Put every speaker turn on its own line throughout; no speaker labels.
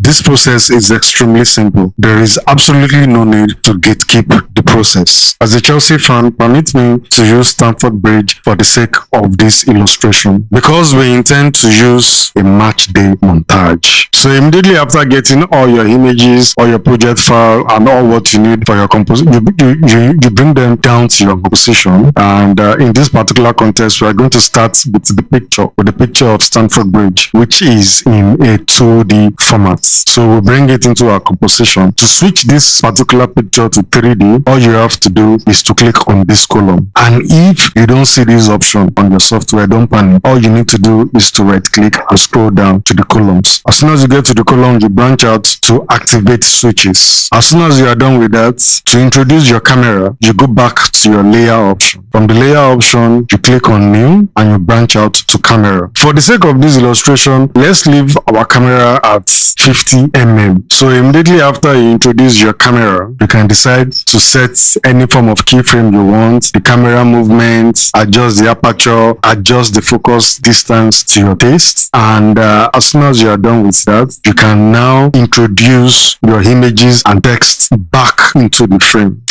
This process is extremely simple. There is absolutely no need to gatekeep the process. As a Chelsea fan, permit me to use Stamford Bridge for the sake of this illustration because we intend to use a match day montage. So immediately after getting all your images, or your project file, and all what you need for your composition, you bring them down to your composition. And in this particular context, we are going to start with the picture of Stamford Bridge, which is in a 2D format. So we bring it into our composition. To switch this particular picture to 3D, all you have to do is to click on this column. And if you don't see this option on your software, don't panic. All you need to do is to right click and scroll down to the columns. As soon as you get to the column, you branch out to activate switches. As soon as you are done with that, to introduce your camera, you go back to your layer option. From the layer option, you click on new and you branch out to camera. For the sake of this illustration, let's leave our camera at 50 mm. So immediately after you introduce your camera, you can decide to set any form of keyframe you want, the camera movement, adjust the aperture, adjust the focus distance to your taste. And as soon as you are done with that, you can now introduce your images and text back into the frame.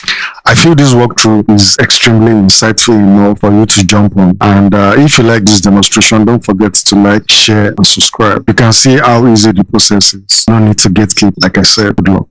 I feel this walkthrough is extremely insightful enough for you to jump on. And if you like this demonstration, don't forget to like, share, and subscribe. You can see how easy the process is. No need to gatekeep, like I said. Good luck.